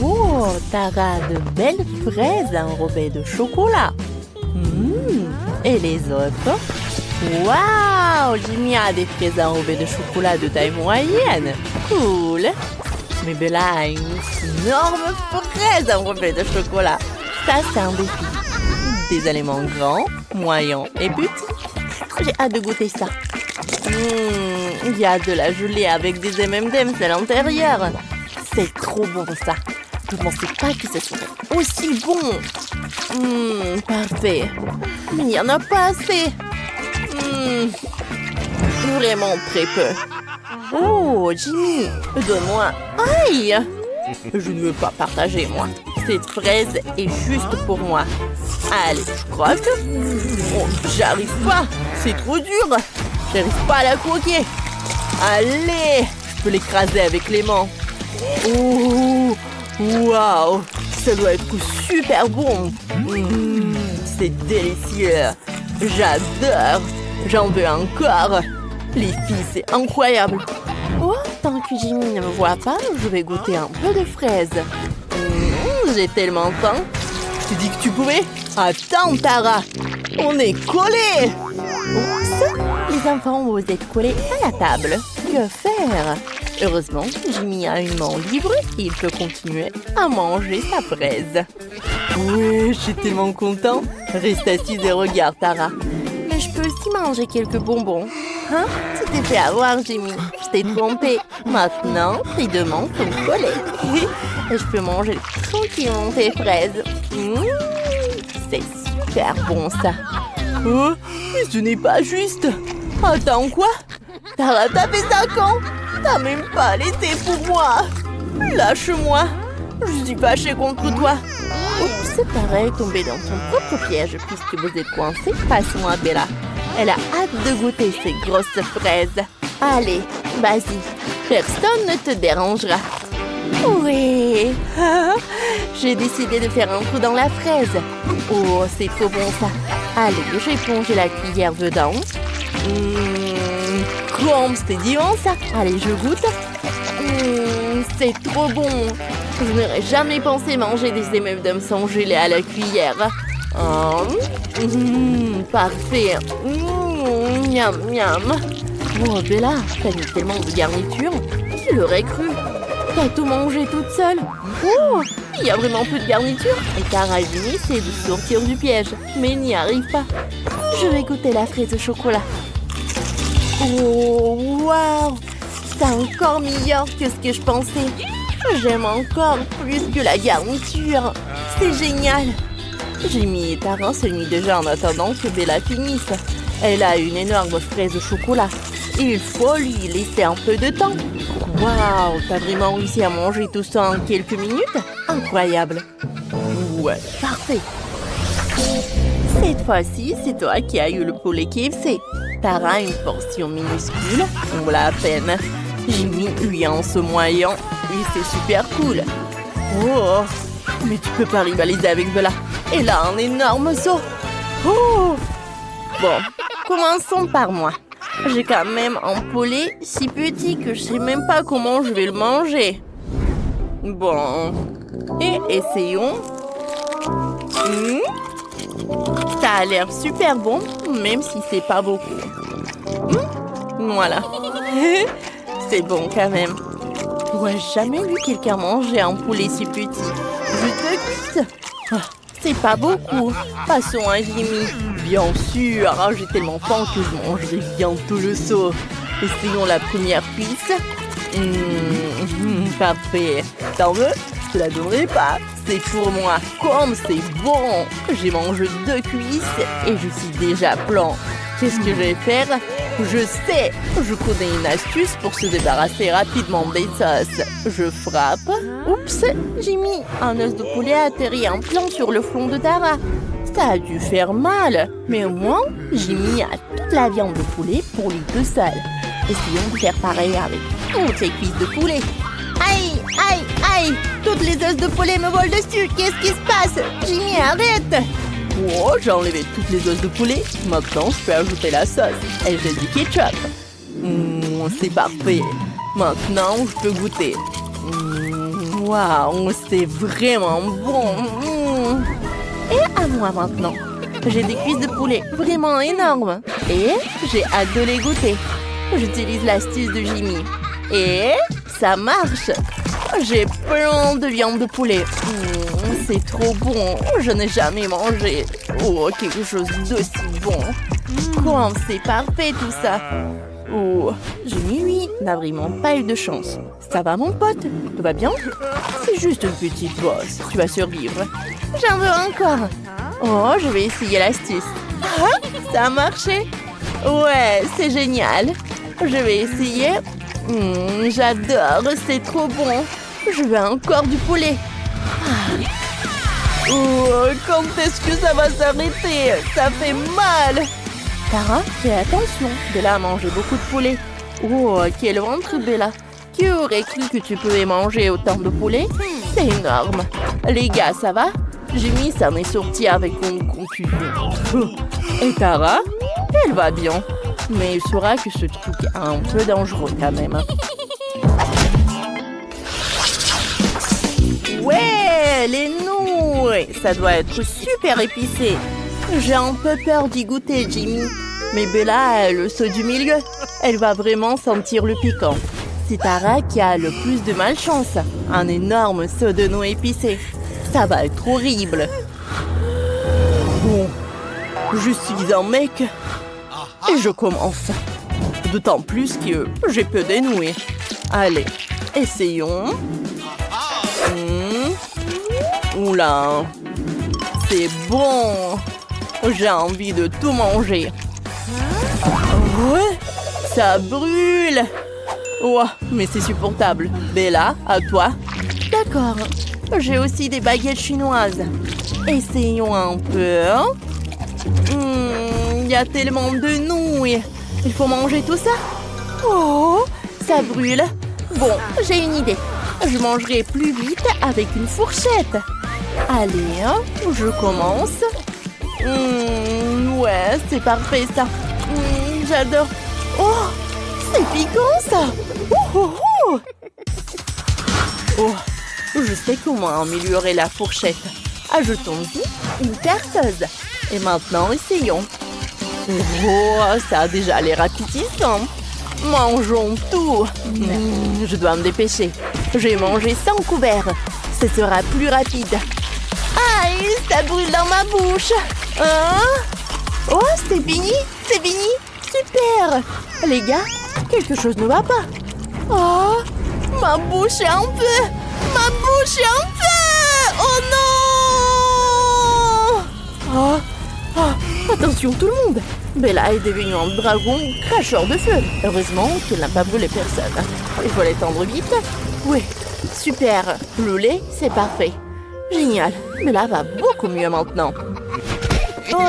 Oh, Tara a de belles fraises enrobées de chocolat. Et les autres? Waouh, Jimmy a des fraises enrobées de chocolat de taille moyenne. Cool. Mais Bella a une énorme fraise enrobée de chocolat. Ça, c'est un défi. Des aliments grands, moyens et petits. J'ai hâte de goûter ça. Il y a de la gelée avec des M&M's à l'intérieur. C'est trop bon ça. Je ne pensais pas que ce serait aussi bon. Parfait. Mais il n'y en a pas assez. Vraiment très peu. Oh, Jimmy, donne-moi. Aïe! Je ne veux pas partager, moi. Cette fraise est juste pour moi. Allez, je croque. Oh, j'arrive pas. C'est trop dur. J'arrive pas à la croquer. Allez, je peux l'écraser avec les mains. Oh, waouh. Ça doit être super bon. C'est délicieux. J'adore. J'en veux encore. Les filles, c'est incroyable. Oh, tant que Jimmy ne me voit pas, je vais goûter un peu de fraises. J'ai tellement faim. Tu dis que tu pouvais? Attends, Tara. On est collés. Oups, les enfants, vous êtes collés à la table. Que faire? Heureusement, Jimmy a une main libre et il peut continuer à manger sa fraise. Ouais, je suis tellement content. Reste assise et regarde, Tara. Mais je peux aussi manger quelques bonbons. Hein? Tu t'es fait avoir, Jimmy. Je t'ai trompé. Maintenant, tes deux mains sont collées. Et je peux manger tranquillement tes fraises. C'est super bon, ça. Oh, mais ce n'est pas juste. Attends, quoi? Tara, t'as fait ça quand? T'as même pas laissé pour moi. Lâche-moi. Je suis fâchée contre toi. Oups, Tara est tombée dans son propre piège. Puisque vous êtes coincés, passons à Bella. Elle a hâte de goûter ces grosses fraises. Allez, vas-y. Personne ne te dérangera. Oui. J'ai décidé de faire un trou dans la fraise. Oh, c'est trop bon ça. Allez, j'ai plongé la cuillère dedans. Comme c'était divin ça. Allez, je goûte. C'est trop bon. Je n'aurais jamais pensé manger des M&M's sans gelée à la cuillère. Parfait. Miam, miam. Oh, Bella, t'as mis tellement de garniture. Qui l'aurait cru? T'as tout mangé toute seule. Oh, il y a vraiment peu de garniture. Et Tara et Jimmy essaient de sortir du piège, mais n'y arrivent pas. Je vais goûter la fraise au chocolat. Oh, waouh! C'est encore meilleur que ce que je pensais. J'aime encore plus que la garniture. C'est génial. Jimmy et Tara se nuent déjà en attendant que Bella finisse. Elle a une énorme fraise au chocolat. Il faut lui laisser un peu de temps. Waouh, t'as vraiment réussi à manger tout ça en quelques minutes? Incroyable. Ouais, parfait. Cette fois-ci, c'est toi qui as eu le poulet KFC. Tara a une portion minuscule, on l'a à peine. Jimmy lui en ce moyen, et c'est super cool. Oh, mais tu peux pas rivaliser avec Bella. Elle a un énorme seau. Oh. Bon, commençons par moi. J'ai quand même un poulet si petit que je sais même pas comment je vais le manger. Bon, et essayons. Ça a l'air super bon, même si c'est pas beaucoup. Voilà. C'est bon quand même. Ouais, jamais vu quelqu'un manger un poulet si petit. Juste de cuisse. C'est pas beaucoup. Passons à Jimmy. Bien sûr, j'ai tellement faim que je mangerai bientôt le seau. Essayons la première cuisse. Parfait. T'en veux? Je te la donnerai pas. C'est pour moi. Comme c'est bon. J'ai mangé 2 cuisses et je suis déjà plein. Qu'est-ce que je vais faire? Je sais. Je connais une astuce pour se débarrasser rapidement des sauces. Je frappe. Oups, Jimmy, un os de poulet a atterri en plein sur le flanc de Tara. Ça a dû faire mal. Mais au moins, Jimmy a toute la viande de poulet pour lui tout seul. Essayons de faire pareil avec toutes les cuisses de poulet. Aïe, aïe, aïe! Toutes les os de poulet me volent dessus. Qu'est-ce qui se passe? Jimmy, arrête! Oh, j'ai enlevé toutes les os de poulet. Maintenant, je peux ajouter la sauce. Et j'ai du ketchup. C'est parfait. Maintenant, je peux goûter. Waouh, c'est vraiment bon. Et à moi maintenant. J'ai des cuisses de poulet vraiment énormes. Et j'ai hâte de les goûter. J'utilise l'astuce de Jimmy. Et ça marche. J'ai plein de viande de poulet. C'est trop bon. Je n'ai jamais mangé quelque chose d'aussi bon. Comment c'est parfait tout ça. Jimmy, lui, n'a vraiment pas eu de chance. Ça va mon pote? Tout va bien? C'est juste une petite bosse. Tu vas survivre. J'en veux encore. Je vais essayer l'astuce. Ça a marché? Ouais, c'est génial. Je vais essayer. J'adore, c'est trop bon. Je veux encore du poulet. Quand est-ce que ça va s'arrêter? Ça fait mal. Tara, fais attention. Bella a mangé beaucoup de poulet. Quel ventre, Bella. Qui aurait cru que tu pouvais manger autant de poulet? C'est énorme. Les gars, ça va? Jimmy s'en est sorti avec une contusion. Et Tara? Elle va bien. Mais il saura que ce truc est un peu dangereux quand même. Ouais, les nouilles! Ça doit être super épicé. J'ai un peu peur d'y goûter, Jimmy. Mais Bella a le saut du milieu. Elle va vraiment sentir le piquant. C'est Tara qui a le plus de malchance. Un énorme saut de nouilles épicées. Ça va être horrible. Bon, je suis un mec. Et je commence. D'autant plus que j'ai peu de nouilles. Allez, essayons. Oula, c'est bon. J'ai envie de tout manger. Ouais, ça brûle. Mais c'est supportable. Bella, à toi. D'accord. J'ai aussi des baguettes chinoises. Essayons un peu. Il y a tellement de nouilles. Il faut manger tout ça. Ça brûle. Bon, j'ai une idée. Je mangerai plus vite avec une fourchette. Allez, je commence. Ouais, c'est parfait ça. J'adore. C'est piquant ça. Je sais comment améliorer la fourchette. Ajoutons-y une perceuse. Et maintenant, essayons. Ça a déjà l'air appétissant. Mangeons tout. Je dois me dépêcher. Je vais manger sans couvert. Ce sera plus rapide. Aïe, ça brûle dans ma bouche. C'est fini. C'est fini. Super. Les gars, quelque chose ne va pas. Ma bouche est en feu. Ma bouche est en feu. Oh non. Attention tout le monde. Bella est devenue un dragon cracheur de feu. Heureusement qu'elle n'a pas brûlé personne. Il faut l'étendre vite. Oui, super. Le lait, c'est parfait. Génial. Bella va beaucoup mieux maintenant.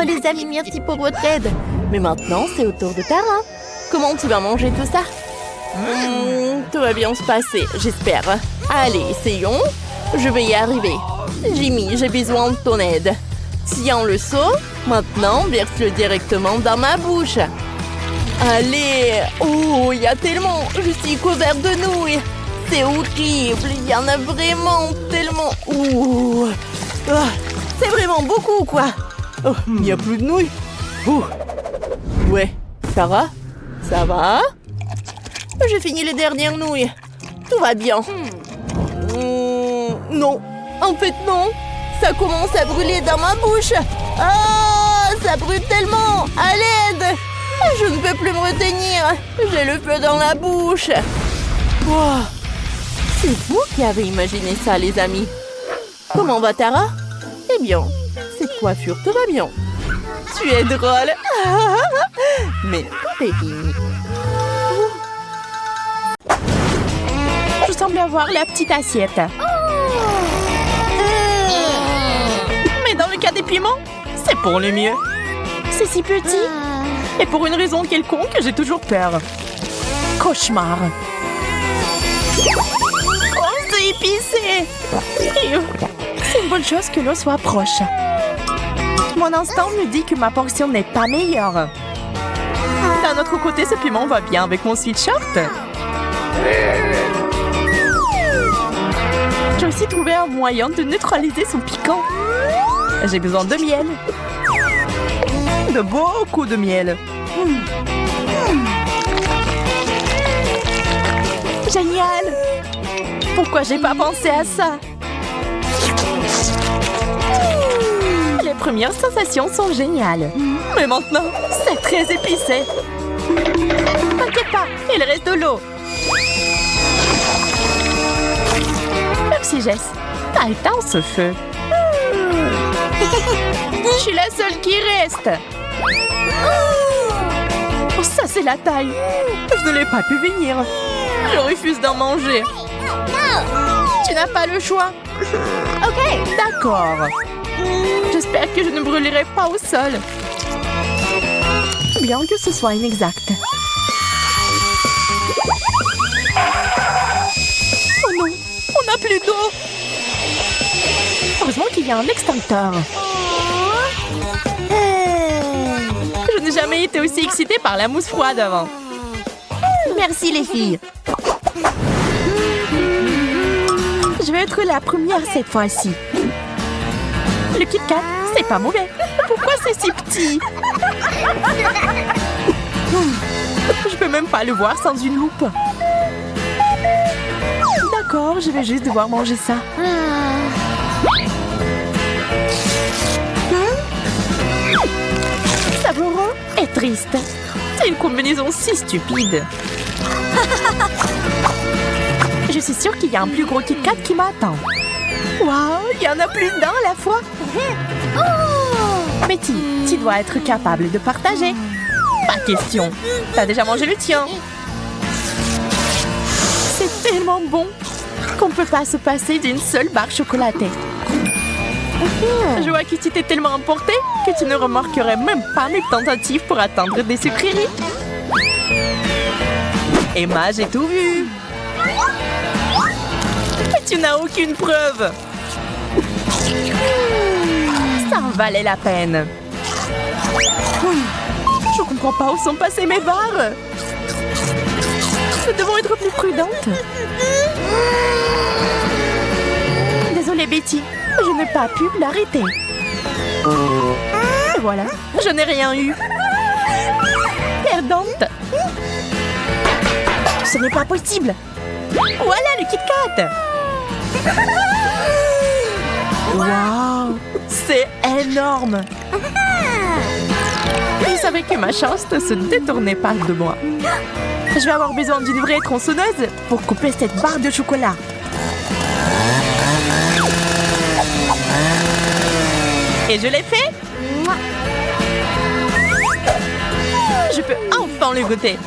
Les amis, merci pour votre aide. Mais maintenant, c'est au tour de Tara. Comment tu vas manger tout ça? Tout va bien se passer, j'espère. Allez, essayons. Je vais y arriver. Jimmy, j'ai besoin de ton aide. Tiens le seau. Maintenant, verse-le directement dans ma bouche. Allez. Il y a tellement. Je suis couvert de nouilles. C'est horrible. Il y en a vraiment tellement. C'est vraiment beaucoup, quoi. Il n'y a plus de nouilles. Ouais. Tara, ça va? J'ai fini les dernières nouilles. Tout va bien. Non. En fait, non. Ça commence à brûler dans ma bouche. Ça brûle tellement. À l'aide. Je ne peux plus me retenir. J'ai le feu dans la bouche. C'est vous qui avez imaginé ça, les amis. Comment va Tara? Eh bien, cette coiffure te va bien. Tu es drôle. Mais tout est fini. Je semble avoir la petite assiette. Mais dans le cas des piments, c'est pour le mieux. C'est si petit. Et pour une raison quelconque, j'ai toujours peur. Cauchemar. C'est épicé. C'est une bonne chose que l'eau soit proche. Mon instinct me dit que ma portion n'est pas meilleure. D'un autre côté, ce piment va bien avec mon sweatshirt. J'ai aussi trouvé un moyen de neutraliser son piquant. J'ai besoin de miel. De beaucoup de miel. Génial! Pourquoi j'ai pas pensé à ça? Les premières sensations sont géniales. Mais maintenant, c'est très épicé. T'inquiète pas, il reste de l'eau. Merci Jess. T'as éteint ce feu. Je suis la seule qui reste. Oh, ça c'est la taille. Je ne l'ai pas pu venir. Je refuse d'en manger. Tu n'as pas le choix. Ok, d'accord. J'espère que je ne brûlerai pas au sol. Bien que ce soit inexact. Oh non, on n'a plus d'eau. Heureusement qu'il y a un extincteur. Je n'ai jamais été aussi excitée par la mousse froide avant. Merci les filles. Je vais être la première cette fois-ci. Le Kit Kat, c'est pas mauvais. Pourquoi c'est si petit? Je peux même pas le voir sans une loupe. D'accord, je vais juste devoir manger ça. Savoureux et triste. C'est une combinaison si stupide. Je suis sûre qu'il y a un plus gros Kit Kat qui m'attend. Waouh, il y en a plus d'un à la fois. Betty, tu dois être capable de partager. Pas question. T'as déjà mangé le tien. C'est tellement bon qu'on ne peut pas se passer d'une seule barre chocolatée. Je vois que tu t'es tellement emporté que tu ne remarquerais même pas mes tentatives pour atteindre des sucreries. Emma, j'ai tout vu. Mais tu n'as aucune preuve. Ça en valait la peine. Je comprends pas où sont passées mes barres. Nous devons être plus prudentes. Désolée Betty, je n'ai pas pu l'arrêter. Et voilà, je n'ai rien eu. Perdante. Ce n'est pas possible. Voilà le Kit Kat. Waouh, c'est énorme. Je savais que ma chance ne se détournait pas de moi. Je vais avoir besoin d'une vraie tronçonneuse pour couper cette barre de chocolat. Et je l'ai fait. Je peux enfin le goûter.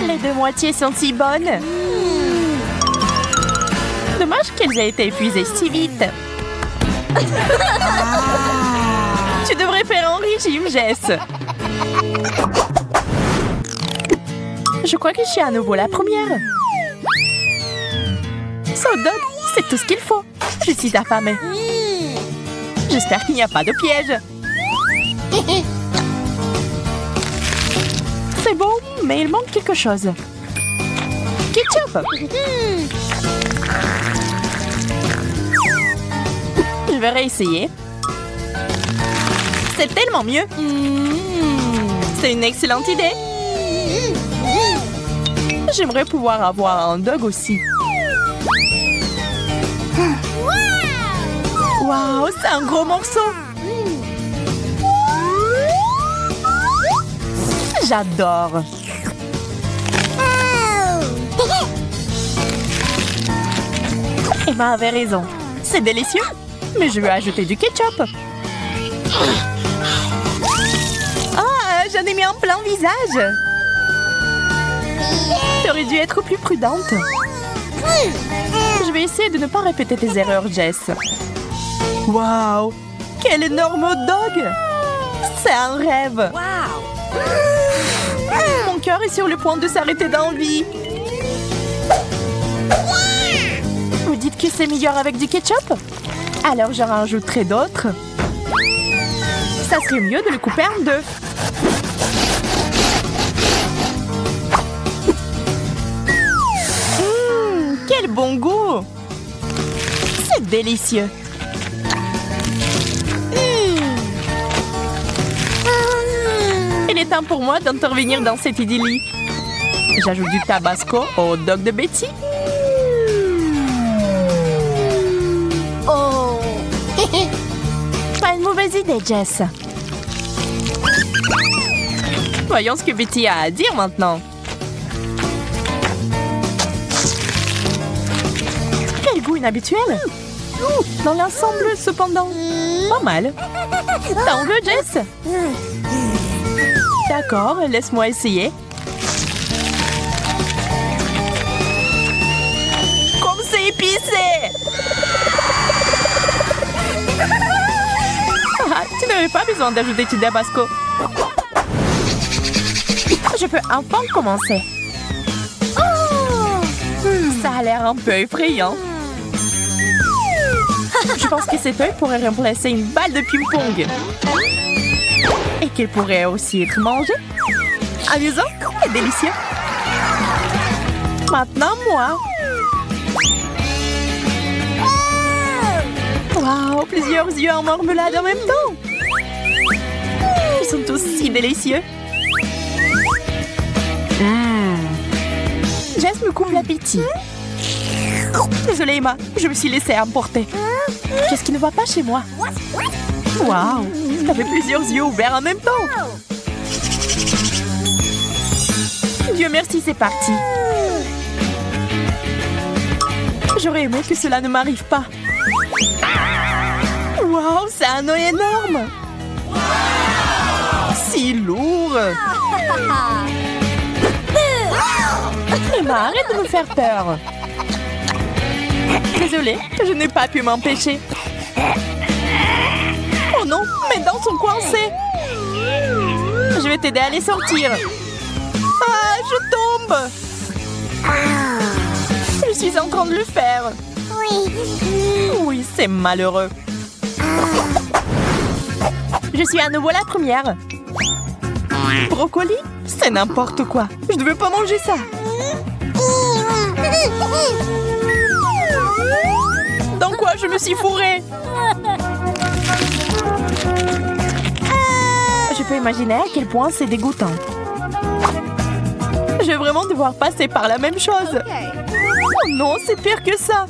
Les deux moitiés sont si bonnes. Dommage qu'elles aient été épuisées si vite. Tu devrais faire un régime, Jess. Je crois que je suis à nouveau la première. So Dog, c'est tout ce qu'il faut. Je suis affamée. J'espère qu'il n'y a pas de piège. C'est bon, mais il manque quelque chose. Ketchup. Je vais réessayer. C'est tellement mieux. C'est une excellente idée. J'aimerais pouvoir avoir un dog aussi. Waouh, c'est un gros morceau. J'adore. Emma avait raison. C'est délicieux. Mais je vais ajouter du ketchup. Ah, j'en ai mis en plein visage. Tu aurais dû être plus prudente. Je vais essayer de ne pas répéter tes erreurs, Jess. Waouh, quel énorme hot dog. C'est un rêve. Mon cœur est sur le point de s'arrêter d'envie. Vous dites que c'est meilleur avec du ketchup? Alors j'en rajouterai d'autres. Ça serait mieux de le couper en deux. délicieux. Il est temps pour moi d'intervenir dans cette idyllie. J'ajoute du tabasco au hot dog de Betty. Oh. Pas une mauvaise idée, Jess. Voyons ce que Betty a à dire maintenant. Quel goût inhabituel. Dans l'ensemble, cependant, pas mal. T'en veux, Jess? D'accord, laisse-moi essayer. Comme c'est épicé! Ah, tu n'avais pas besoin d'ajouter du tabasco. Je peux enfin commencer. Ça a l'air un peu effrayant. Je pense que cet œil pourrait remplacer une balle de ping-pong. Et qu'il pourrait aussi être mangé. Amusant et délicieux. Maintenant, moi. Wow, plusieurs yeux en marmelade en même temps. Ils sont tous si délicieux. Jess me coupe l'appétit. Désolée, Emma, je me suis laissée emporter. Qu'est-ce qui ne va pas chez moi? Waouh, t'avais plusieurs yeux ouverts en même temps. Dieu merci, c'est parti. J'aurais aimé que cela ne m'arrive pas. Waouh, c'est un œil énorme. Si lourd. Emma, arrête de me faire peur. Désolée, je n'ai pas pu m'empêcher. Oh non, mes dents sont coincées. Je vais t'aider à les sortir. Ah, je tombe. Je suis en train de le faire. Oui, c'est malheureux. Je suis à nouveau la première. Brocoli? C'est n'importe quoi. Je ne veux pas manger ça. Dans quoi je me suis fourrée? Je peux imaginer à quel point c'est dégoûtant. Je vais vraiment devoir passer par la même chose. Oh non, c'est pire que ça.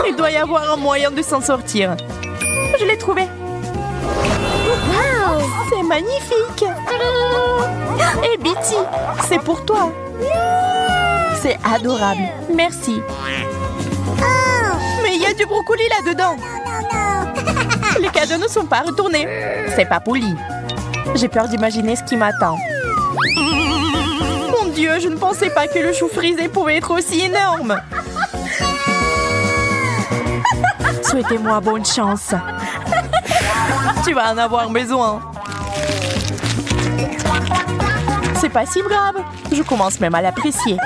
Il doit y avoir un moyen de s'en sortir. Je l'ai trouvé. C'est magnifique. Et Betty, c'est pour toi. C'est adorable. Merci. Mais il y a du brocoli là-dedans. Les cadeaux ne sont pas retournés. C'est pas poli. J'ai peur d'imaginer ce qui m'attend. Mon Dieu, je ne pensais pas que le chou frisé pouvait être aussi énorme. Souhaitez-moi bonne chance. Tu vas en avoir besoin. C'est pas si grave. Je commence même à l'apprécier.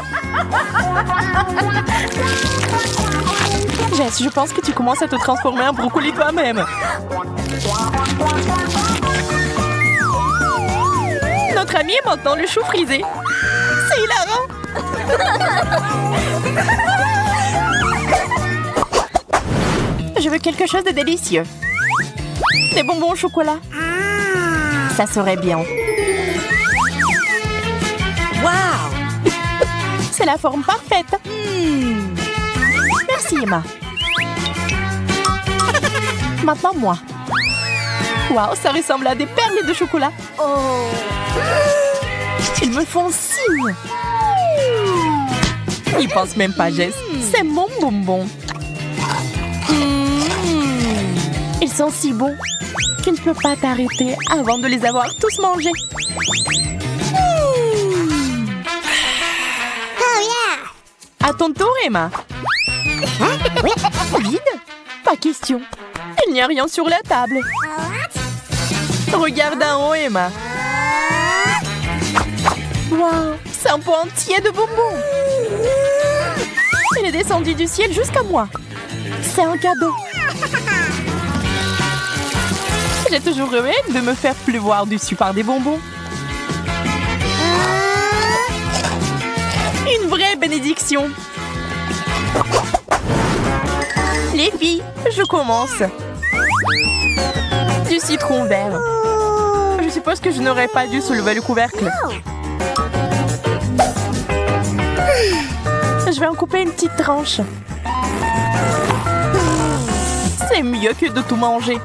Jess, je pense que tu commences à te transformer en brocoli toi-même. Notre ami est maintenant le chou frisé. C'est hilarant. Je veux quelque chose de délicieux. Des bonbons au chocolat. Ça serait bien. Waouh! C'est la forme parfaite. Merci, Emma. Maintenant, moi. Waouh, ça ressemble à des perles de chocolat. Oh. Ils me font signe. Ils pensent même pas, Jess. C'est mon bonbon. Ils sont si bons que tu ne peux pas t'arrêter avant de les avoir tous mangés. Oh yeah. À ton tour, Emma. Vide? Pas question. Il n'y a rien sur la table. Regarde en haut, Emma. Waouh, c'est un pot entier de bonbons. Il est descendu du ciel jusqu'à moi. C'est un cadeau. J'ai toujours rêvé de me faire pleuvoir dessus par des bonbons. Une vraie bénédiction. Les filles, je commence. Du citron vert. Je suppose que je n'aurais pas dû soulever le couvercle. Je vais en couper une petite tranche. C'est mieux que de tout manger.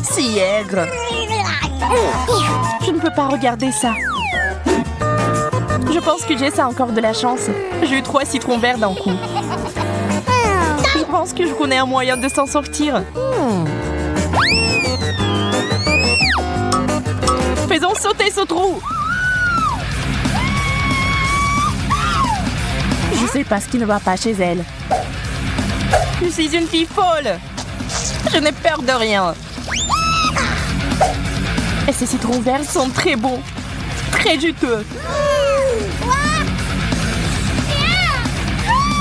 Si aigre. Je ne peux pas regarder ça. Je pense que Jess a encore de la chance. J'ai eu 3 citrons verts d'un coup. Je pense que je connais un moyen de s'en sortir. Faisons sauter ce trou. Je sais pas ce qui ne va pas chez elle. Je suis une fille folle. Je n'ai peur de rien. Et ces citrons verts sont très bons. Très juteux.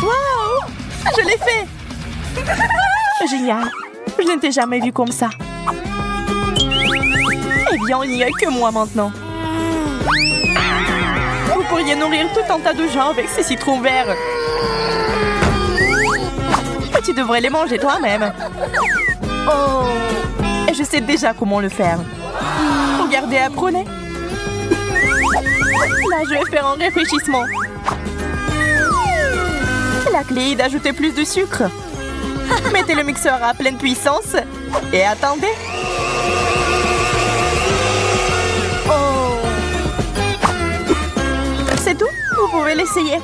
Wow! Je l'ai fait! Génial! Je ne t'ai jamais vu comme ça. Eh bien, il n'y a que moi maintenant. Vous pourriez nourrir tout un tas de gens avec ces citrons verts. Tu devrais les manger toi-même. Oh! Et je sais déjà comment le faire. Regardez, apprenez. Là, je vais faire un réfléchissement. La clé est d'ajouter plus de sucre. Mettez le mixeur à pleine puissance et attendez. Oh! C'est tout? Vous pouvez l'essayer.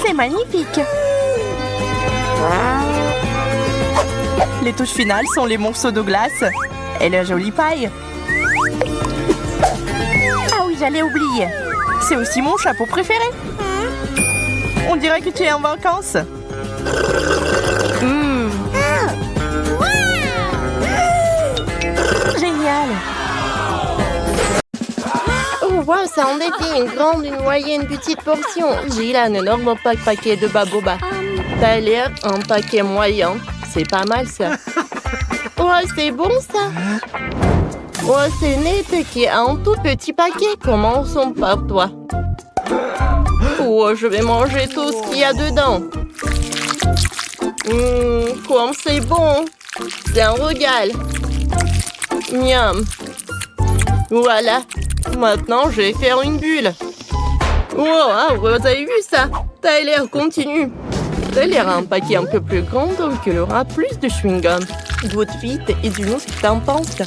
C'est magnifique. Les touches finales sont les morceaux de glace et la jolie paille. Ah oui, j'allais oublier. C'est aussi mon chapeau préféré. On dirait que tu es en vacances. Génial. Oh, wow, ça en défie une grande, une moyenne, une petite portion. J'ai là un énorme paquet de baboba. T'as l'air un paquet moyen. C'est pas mal ça. Oh, c'est bon ça. Oh, c'est Nate qui a un tout petit paquet. Commençons par toi. Oh, je vais manger tout ce qu'il y a dedans. Comme c'est bon. C'est un régal. Miam. Voilà. Maintenant, je vais faire une bulle. Oh, vous avez vu ça? Tyler, continue. Tyler a un paquet un peu plus grand, donc il aura plus de chewing-gum. Goûte vite et dis-nous ce que t'en penses.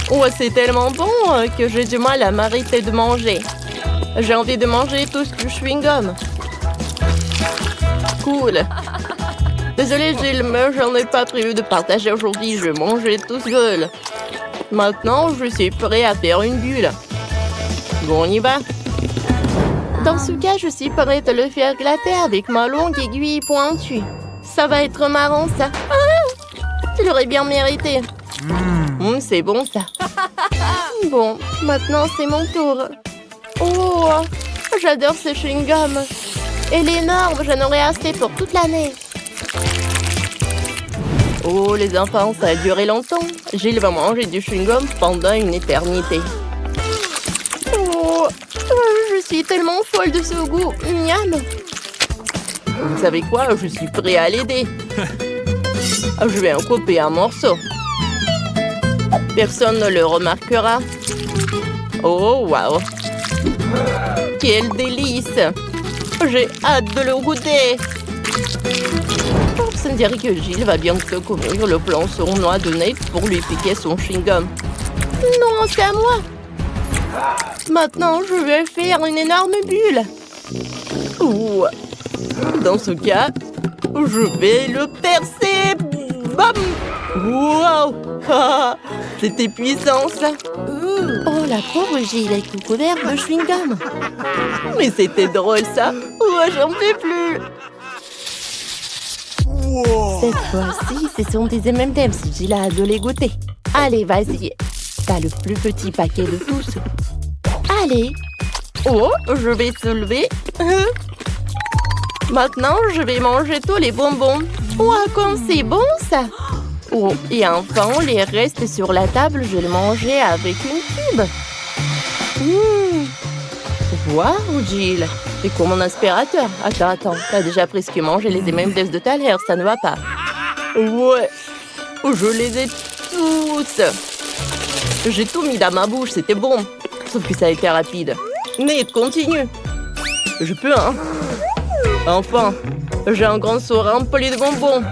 Oh, c'est tellement bon que j'ai du mal à m'arrêter de manger. J'ai envie de manger tout ce chewing-gum. Cool. Désolée, Gilles, mais j'en ai pas prévu de partager aujourd'hui. Je vais manger tout seul. Maintenant, je suis prêt à faire une bulle. Bon, on y va. Dans ce cas, je suis prête à le faire éclater avec ma longue aiguille pointue. Ça va être marrant, ça. Ah, tu l'aurais bien mérité. C'est bon, ça. Bon, maintenant, c'est mon tour. Oh, j'adore ce chewing-gum. Elle est énorme, j'en aurai assez pour toute l'année. Oh, les enfants, ça a duré longtemps. Gilles va manger du chewing-gum pendant une éternité. Oh, je suis tellement folle de ce goût. Miam. Vous savez quoi? Je suis prêt à l'aider. Je vais en couper un morceau. Personne ne le remarquera. Oh, waouh. Quel délice! J'ai hâte de le goûter. Ça me dirait que Gilles va bientôt couvrir le plan sournois de Nate pour lui piquer son chewing-gum. Non, c'est à moi. Maintenant, je vais faire une énorme bulle. Ouh. Dans ce cas, je vais le percer. Bam! Wow! Ah, c'était puissant, ça. Oh, la pauvre Gilles est tout couvert de chewing-gum. Mais c'était drôle, ça. Oh, j'en peux plus. Cette fois-ci, ce sont des M&M's. Gilles a hâte de les goûter. Allez, vas-y. T'as le plus petit paquet de tous. Allez. Oh, je vais soulever. Maintenant, je vais manger tous les bonbons. Oh, comme c'est bon, ça. Oh, et enfin, les restes sur la table, je vais les manger avec une tube. Waouh, Jill. C'est comme mon aspirateur. Attends. T'as déjà presque mangé les M&M's de tout à l'heure. Ça ne va pas. Ouais. Je les ai tous. J'ai tout mis dans ma bouche. C'était bon. Sauf que ça a été rapide. Nate, continue. Je peux, hein? Enfin, j'ai un grand seau rempli de bonbons.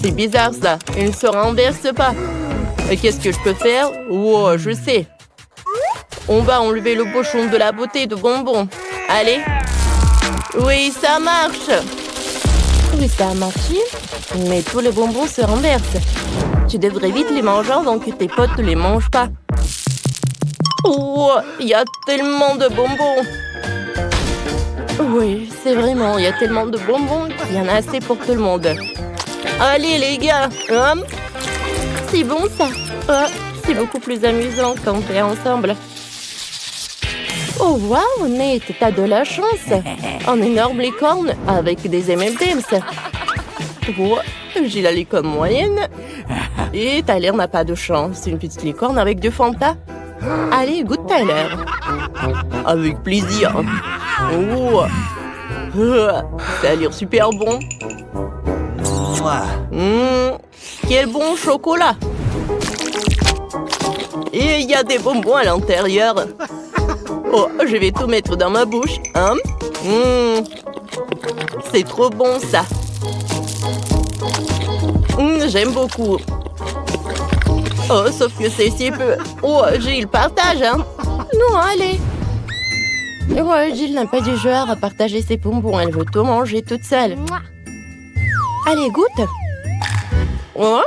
C'est bizarre, ça. Il ne se renverse pas. Qu'est-ce que je peux faire? Oh, je sais. On va enlever le bouchon de la bouteille de bonbons. Allez. Oui, ça marche. Oui, ça a marché. Mais tous les bonbons se renversent. Tu devrais vite les manger avant que tes potes ne les mangent pas. Oh, il y a tellement de bonbons. Oui, c'est vraiment, il y a tellement de bonbons qu'il y en a assez pour tout le monde. Allez, les gars. C'est bon, ça. C'est beaucoup plus amusant quand on est ensemble. Oh, waouh, Nate, t'as de la chance. Un énorme licorne avec des M&M's. Oh, j'ai la licorne moyenne. Et Tyler n'a pas de chance. C'est une petite licorne avec du Fanta. Allez, goûte Tyler. Avec plaisir. Oh, ça a l'air super bon. Quel bon chocolat. Et il y a des bonbons à l'intérieur. Oh, je vais tout mettre dans ma bouche. C'est trop bon, ça. J'aime beaucoup. Oh, sauf que c'est si peu. Oh, Jill, partage, hein? Non, allez. Ouais, Jill n'a pas du genre à partager ses bonbons. Elle veut tout manger toute seule. Allez, goûte. Oh,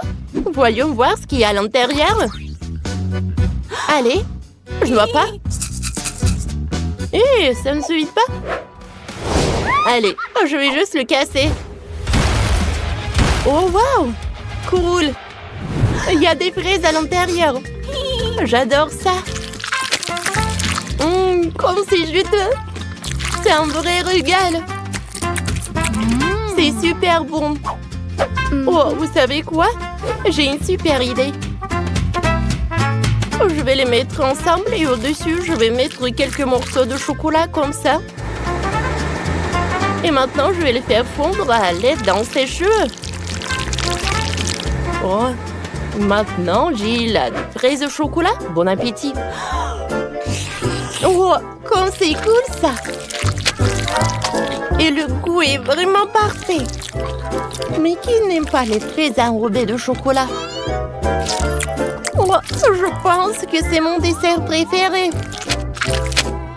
voyons voir ce qu'il y a à l'intérieur. Allez, je ne vois pas. Ça ne se vide pas. Allez, je vais juste le casser. Oh, waouh, cool. Il y a des fraises à l'intérieur. J'adore ça. Comme c'est juteux. C'est un vrai régal. C'est super bon. Oh, vous savez quoi? J'ai une super idée. Je vais les mettre ensemble et au-dessus, je vais mettre quelques morceaux de chocolat comme ça. Et maintenant, je vais les faire fondre à l'aide d'un sèche-cheveux. Oh, maintenant, j'ai la fraise au chocolat. Bon appétit. Oh, comme c'est cool ça. Et le goût est vraiment parfait. Mais qui n'aime pas les fraises enrobées de chocolat? Oh, je pense que c'est mon dessert préféré.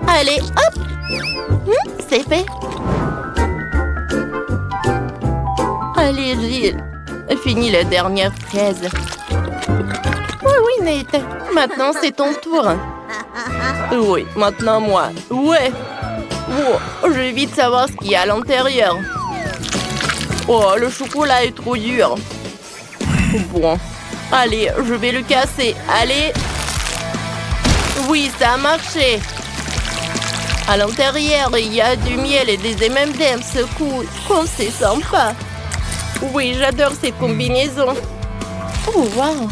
Allez, hop. C'est fait. Allez, Jill. Finis la dernière fraise. Oui, Nate. Maintenant, c'est ton tour. Oui, maintenant moi. Ouais. Oh, je vais vite savoir ce qu'il y a à l'intérieur. Oh, le chocolat est trop dur. Bon. Allez, je vais le casser. Allez. Oui, ça a marché. À l'intérieur, il y a du miel et des M&M's. Cool. Oh, c'est sympa. Oui, j'adore cette combinaison. Oh, waouh.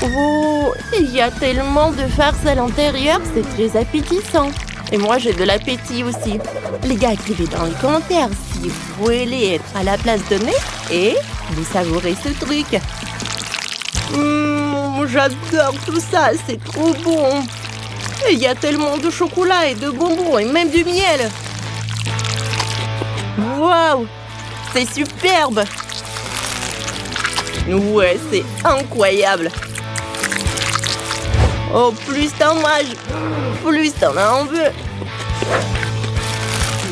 Oh, il y a tellement de farce à l'intérieur. C'est très appétissant. Et moi, j'ai de l'appétit aussi. Les gars, écrivez dans les commentaires si vous voulez être à la place de Nate et vous savourez ce truc. J'adore tout ça, c'est trop bon. Il y a tellement de chocolat et de bonbons et même du miel. Waouh, c'est superbe. Ouais, c'est incroyable. Oh, plus t'en manges, plus t'en en veux.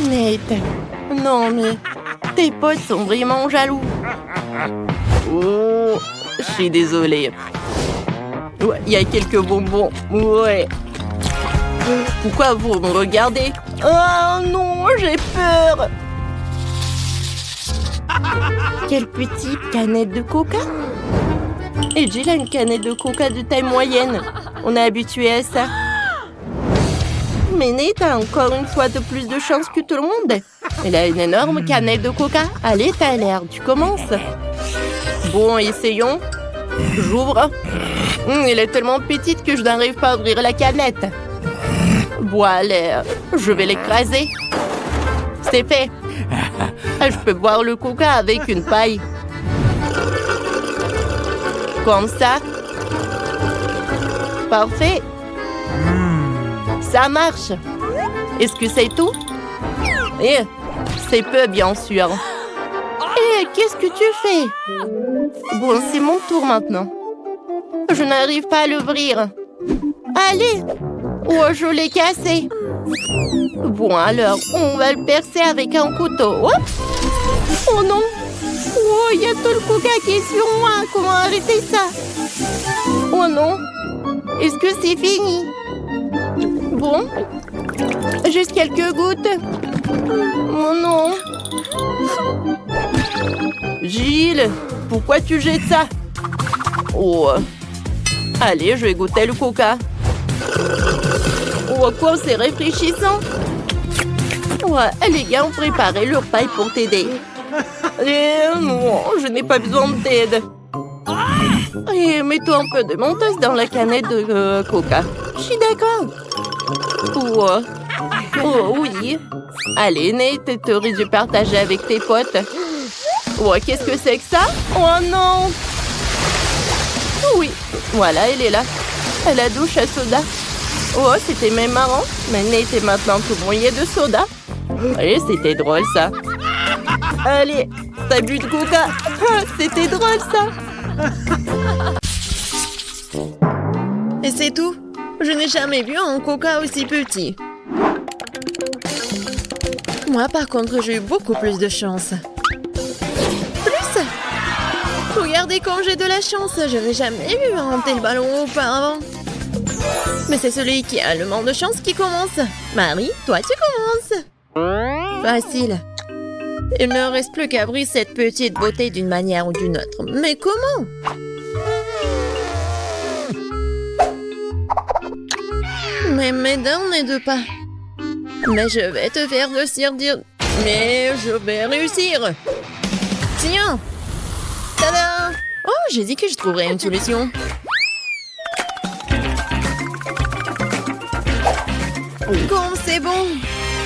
Nate, non mais tes potes sont vraiment jaloux. Oh, je suis désolée. Ouais, il y a quelques bonbons. Ouais. Pourquoi vous me regardez? Oh non, j'ai peur. Quelle petite canette de coca. Et Jill a une canette de coca de taille moyenne. On est habitué à ça. Mais Nate a encore une fois de plus de chance que tout le monde. Elle a une énorme canette de coca. Allez, Tyler, tu commences. Bon, essayons. J'ouvre. Elle est tellement petite que je n'arrive pas à ouvrir la canette. Voilà, je vais l'écraser. C'est fait. Je peux boire le coca avec une paille. Comme ça. Parfait. Ça marche. Est-ce que c'est tout? Eh, c'est peu, bien sûr. Eh, qu'est-ce que tu fais? Bon, c'est mon tour maintenant. Je n'arrive pas à l'ouvrir. Allez! Oh, je l'ai cassé. Bon, alors, on va le percer avec un couteau. Oh, oh non! Oh, il y a tout le coca qui est sur moi. Comment arrêter ça? Oh non! Est-ce que c'est fini? Bon. Juste quelques gouttes. Oh non! Gilles, pourquoi tu jettes ça? Oh. Allez, je vais goûter le coca. Oh, quoi, c'est rafraîchissant. Ouais, les gars ont préparé leur paille pour t'aider. Non, je n'ai pas besoin de t'aide. Et mets-toi un peu de mentos dans la canette de coca. Je suis d'accord. Oh, oui. Allez, Nate, tu aurais dû partager avec tes potes. Oh, qu'est-ce que c'est que ça? Oh non! Oui, voilà, elle est là. Elle a douche à soda. Oh, c'était même marrant. Mais Nate est maintenant tout mouillé de soda. Et c'était drôle, ça. Allez, t'as bu de coca. C'était drôle, ça. Et c'est tout. Je n'ai jamais vu un coca aussi petit. Moi, par contre, j'ai eu beaucoup plus de chance. Plus? Regardez comme j'ai de la chance. Je n'ai jamais vu un tel ballon auparavant. Mais c'est celui qui a le moins de chance qui commence. Marie, toi, tu commences. Facile. Il ne reste plus qu'à briser cette petite beauté d'une manière ou d'une autre. Mais comment? Mais mes dents ne deux pas. Mais je vais te faire dire. Mais je vais réussir. Tiens. Tada! Oh, j'ai dit que je trouverais une solution. Comme c'est bon.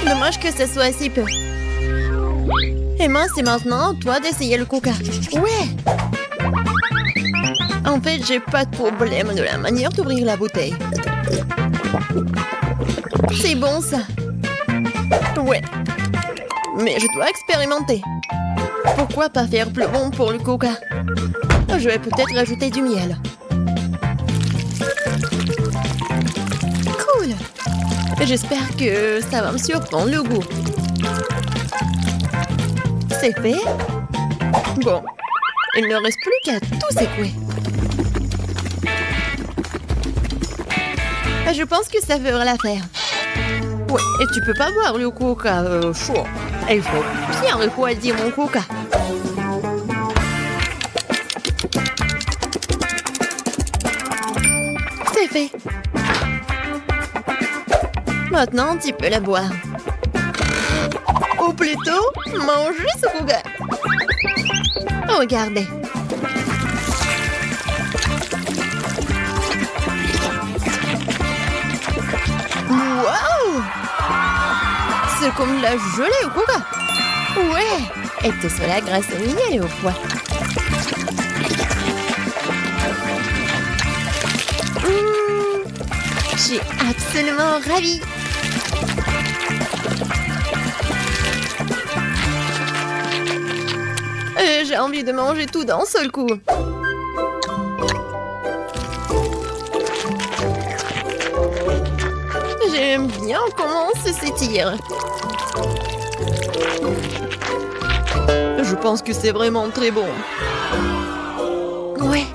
Dommage que ce soit si peu. Emma, c'est maintenant toi d'essayer le coca. Ouais. En fait, j'ai pas de problème de la manière d'ouvrir la bouteille. C'est bon, ça. Ouais. Mais je dois expérimenter. Pourquoi pas faire plus bon pour le coca? Je vais peut-être rajouter du miel. Cool. J'espère que ça va me surprendre le goût. C'est fait. Bon. Il ne reste plus qu'à tout secouer. Je pense que ça fera l'affaire. Ouais, et tu peux pas boire le coca chaud. Il faut bien refroidir mon coca. C'est fait. Maintenant, tu peux la boire. Ou plutôt, manger ce coca. Regardez. Wow! C'est comme la gelée au coca. Ouais! Et tout cela grâce au miel et au pois. Je suis absolument ravie. J'ai envie de manger tout d'un seul coup. J'aime bien comment ça s'étire. Je pense que c'est vraiment très bon. Ouais.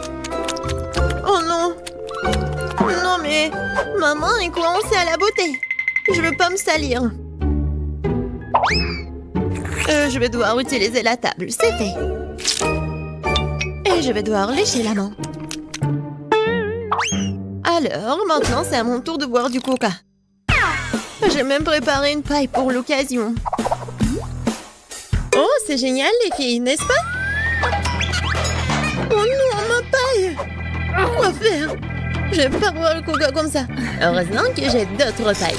Oh non. Non mais, ma main est coincée à la beauté. Je veux pas me salir. Je vais devoir utiliser la table, c'est fait. Et je vais devoir lécher la main. Alors, maintenant, c'est à mon tour de boire du coca. J'ai même préparé une paille pour l'occasion. Oh, c'est génial, les filles, n'est-ce pas? Oh non, ma paille! Je vais pas boire le coca comme ça. Heureusement que j'ai d'autres pailles.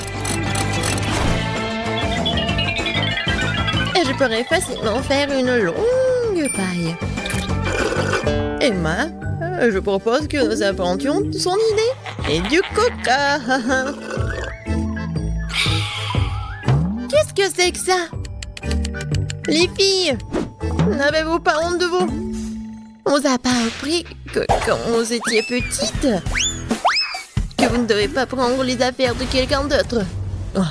Et je pourrais facilement faire une longue paille. Emma, je propose que nous inventions son idée. Et du coca. Qu'est-ce que c'est que ça? Les filles, n'avez-vous pas honte de vous? On vous a pas appris que quand vous étiez petites, que vous ne devez pas prendre les affaires de quelqu'un d'autre. Oh,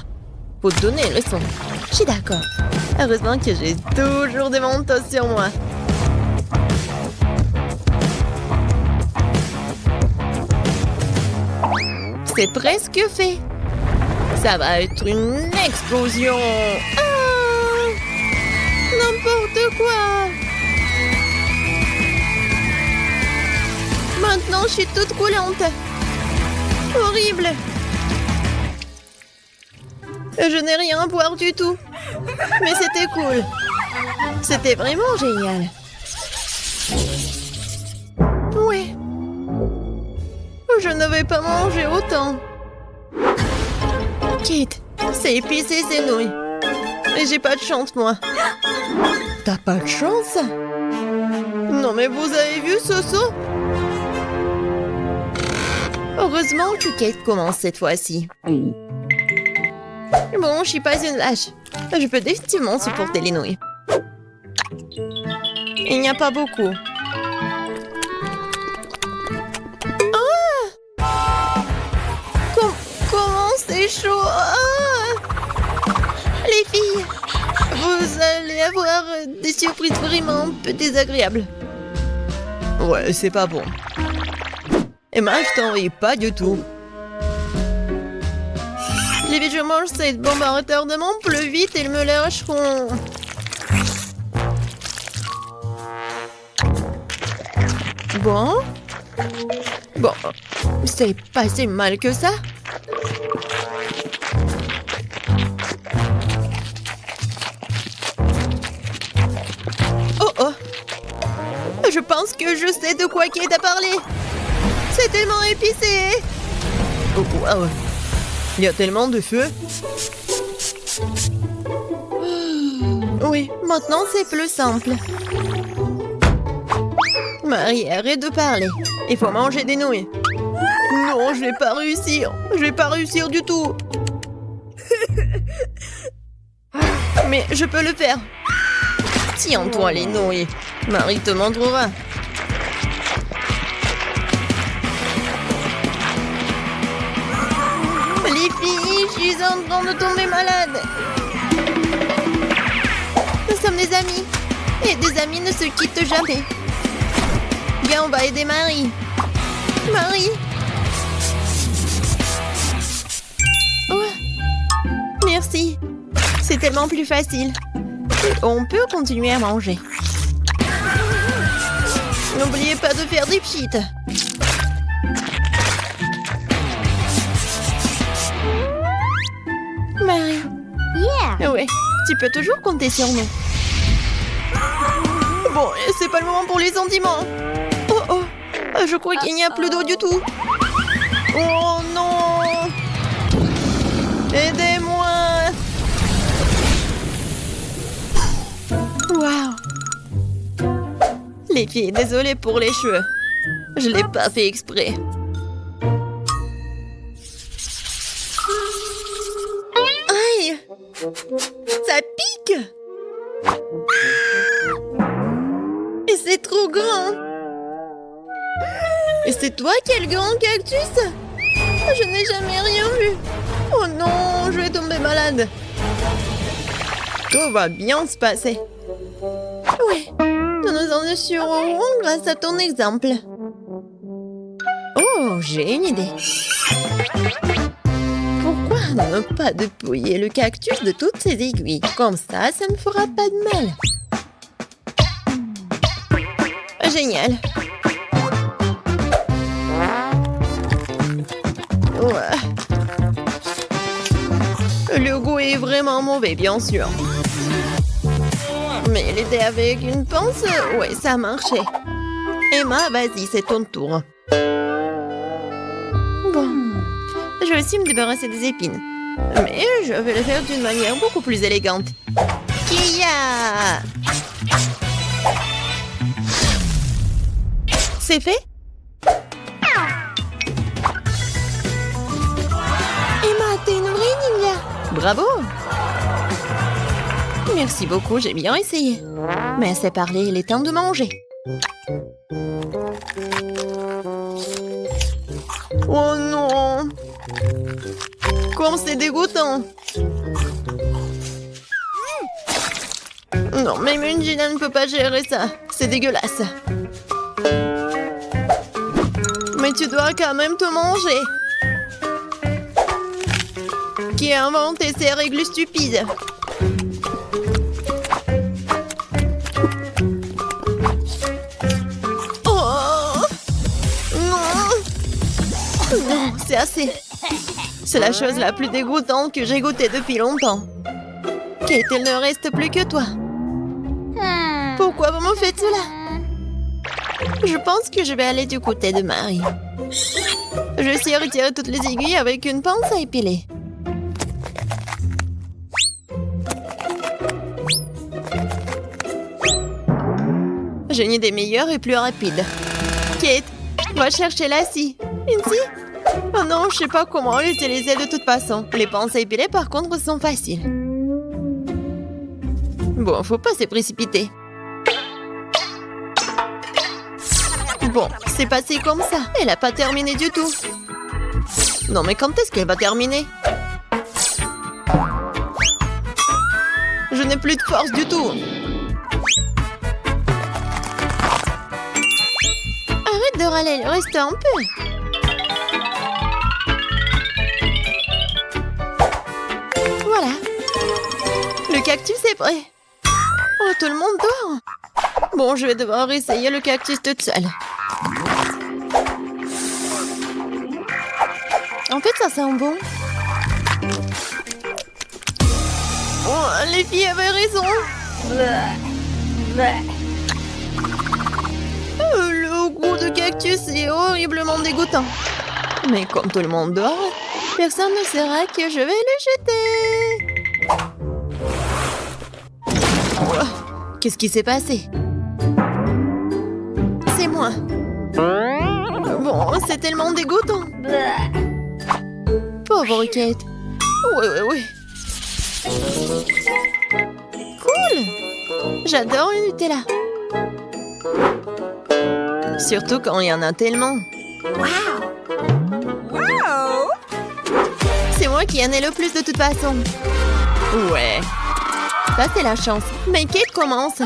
faut te donner une leçon. Je suis d'accord. Heureusement que j'ai toujours des manteaux sur moi. C'est presque fait. Ça va être une explosion. Ah! N'importe quoi. Maintenant, je suis toute coulante. Horrible. Je n'ai rien à boire du tout. Mais c'était cool. C'était vraiment génial. Ouais. Je ne vais pas manger autant. Kate, c'est épicé ces nouilles. Et j'ai pas de chance, moi. T'as pas de chance? Non, mais vous avez vu ce saut? Heureusement que Kate commence cette fois-ci. Bon, je suis pas une lâche. Je peux définitivement supporter les nouilles. Il n'y a pas beaucoup. Ah! Comment c'est chaud? Ah! Les filles, vous allez avoir des surprises vraiment un peu désagréables. Ouais, c'est pas bon. Emma, je t'envie pas du tout. Les filles, je mange cette bombe à retardement plus vite et ils me lâcheront. Bon, c'est pas si mal que ça. Oh, je pense que je sais de quoi Kate a parlé. C'est tellement épicé. Oh, wow. Il y a tellement de feu. Oui, maintenant c'est plus simple. Marie, arrête de parler. Il faut manger des nouilles. Non, je vais pas réussir. Je vais pas réussir du tout. Mais je peux le faire. Tiens-toi les nouilles. Marie te montrera. Les filles, je suis en train de tomber malade. Nous sommes des amis. Et des amis ne se quittent jamais. Viens, on va aider Marie. Marie. Oh. Merci. C'est tellement plus facile. Et on peut continuer à manger. N'oubliez pas de faire des pchites. Marie. Yeah. Ouais, tu peux toujours compter sur nous. Bon, c'est pas le moment pour les sentiments. Oh, je crois qu'il n'y a plus d'eau du tout. Oh non. Aidez-moi. Waouh. Les filles, désolée pour les cheveux. Je l'ai pas fait exprès. Aïe. Ça pique. Et c'est trop grand. Et c'est toi qui as le grand cactus? Je n'ai jamais rien vu. Oh non, je vais tomber malade. Tout va bien se passer. Oui, nous nous en assurerons grâce à ton exemple. Oh, j'ai une idée. Pourquoi ne pas dépouiller le cactus de toutes ses aiguilles? Comme ça ne me fera pas de mal. Génial. Ouais. Le goût est vraiment mauvais, bien sûr. Mais l'aider avec une pince, ouais, ça a marché. Emma, vas-y, c'est ton tour. Je vais aussi me débarrasser des épines. Mais je vais le faire d'une manière beaucoup plus élégante. Kia! C'est fait? Emma, t'es une vraie ninja! Bravo! Merci beaucoup, j'ai bien essayé. Mais assez parlé, il est temps de manger. Oh non! Comme c'est dégoûtant! Non, même une Gina ne peut pas gérer ça. C'est dégueulasse. Mais tu dois quand même te manger. Qui a inventé ces règles stupides? Oh! Non! Non, c'est assez. C'est la chose la plus dégoûtante que j'ai goûtée depuis longtemps. Kate, il ne reste plus que toi. Pourquoi vous me faites cela? Je pense que je vais aller du côté de Marie. Je sais retirer toutes les aiguilles avec une pince à épiler. J'ai une idée meilleure et plus rapide. Kate, va chercher la scie. Une scie? Oh non, je sais pas comment l'utiliser de toute façon. Les pinces à épiler, par contre, sont faciles. Bon, faut pas se précipiter. Bon, c'est passé comme ça. Elle a pas terminé du tout. Non, mais quand est-ce qu'elle va terminer? Je n'ai plus de force du tout. Arrête de râler, il reste un peu. Voilà. Le cactus est prêt. Oh, tout le monde dort. Bon, je vais devoir essayer le cactus toute seule. En fait, ça sent bon. Oh, les filles avaient raison. Le goût de cactus est horriblement dégoûtant. Mais comme tout le monde dort, personne ne saura que je vais le jeter. Oh, qu'est-ce qui s'est passé? C'est moi. Bon, c'est tellement dégoûtant. Pauvre Kate. Oui. Cool. J'adore le Nutella. Surtout quand il y en a tellement. Wow. C'est moi qui en ai le plus de toute façon. Ouais. Ça, c'est la chance. Mais Kate commence.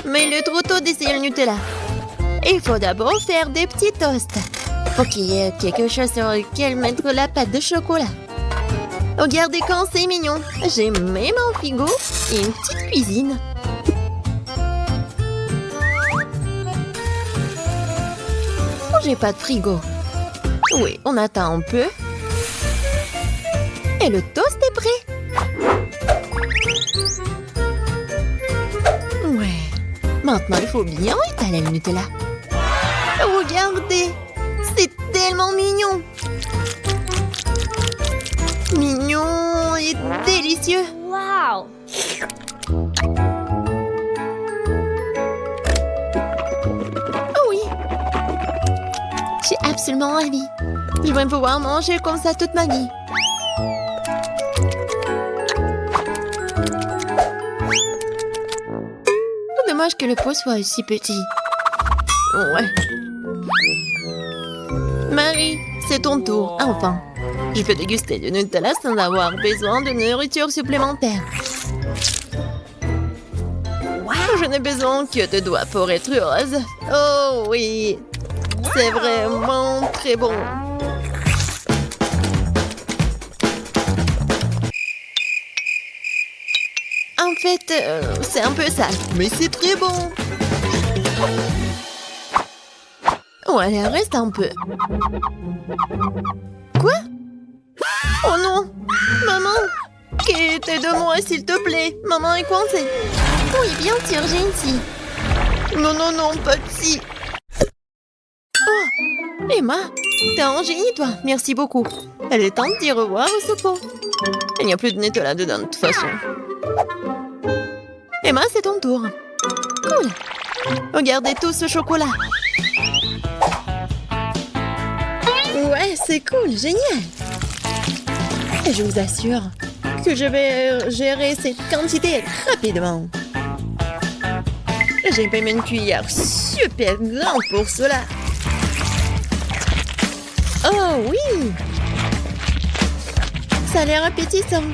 Mais il est trop tôt d'essayer le Nutella. Il faut d'abord faire des petits toasts. Pour qu'il y ait quelque chose sur lequel mettre la pâte de chocolat. Regardez quand c'est mignon. J'ai même un frigo et une petite cuisine. Oh, j'ai pas de frigo. Oui, on attend un peu. Et le toast est prêt. Ouais. Maintenant, il faut bien étaler le Nutella. Regardez. C'est tellement mignon. Mignon et délicieux. Wow. Oh oui. Je suis absolument ravie. Je vais pouvoir manger comme ça toute ma vie. Dommage que le pot soit aussi petit. Ouais. Marie, c'est ton tour, enfin. Je peux déguster du Nutella sans avoir besoin de nourriture supplémentaire. Wow, je n'ai besoin que de doigts pour être heureuse. Oh oui, c'est vraiment très bon. En fait, c'est un peu sale, mais c'est très bon. Oh, elle reste un peu. Quoi? Oh non! Maman! Kate, aide-moi, s'il te plaît. Maman est coincée. Oui, bien sûr, j'ai une scie. Non, pas de scie. Oh! Emma, T'es un génie, toi. Merci beaucoup. Elle est temps de dire au revoir au secours. Il n'y a plus de Nutella dedans, de toute façon. Emma, c'est ton tour. Cool. Regardez tout ce chocolat. Ouais, c'est cool, génial. Et je vous assure que je vais gérer cette quantité rapidement. J'ai même une cuillère super grande pour cela. Oh oui! Ça a l'air appétissant.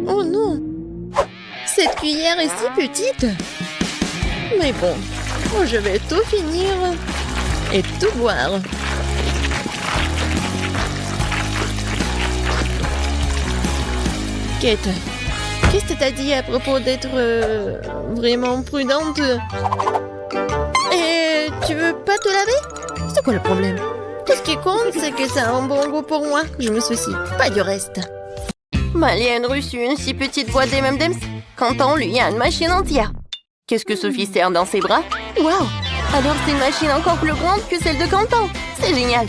Oh non! Cette cuillère est si petite. Mais bon, je vais tout finir et tout boire. Kate, qu'est-ce que t'as dit à propos d'être vraiment prudente? Et tu veux pas te laver? C'est quoi le problème? Tout ce qui compte, c'est que ça a un bon goût pour moi. Je me soucie pas du reste. Malienne reçut une si petite voix des M&M's. Quentin, lui, a une machine entière. Qu'est-ce que Sophie serre dans ses bras? Waouh! Alors c'est une machine encore plus grande que celle de Quentin. C'est génial.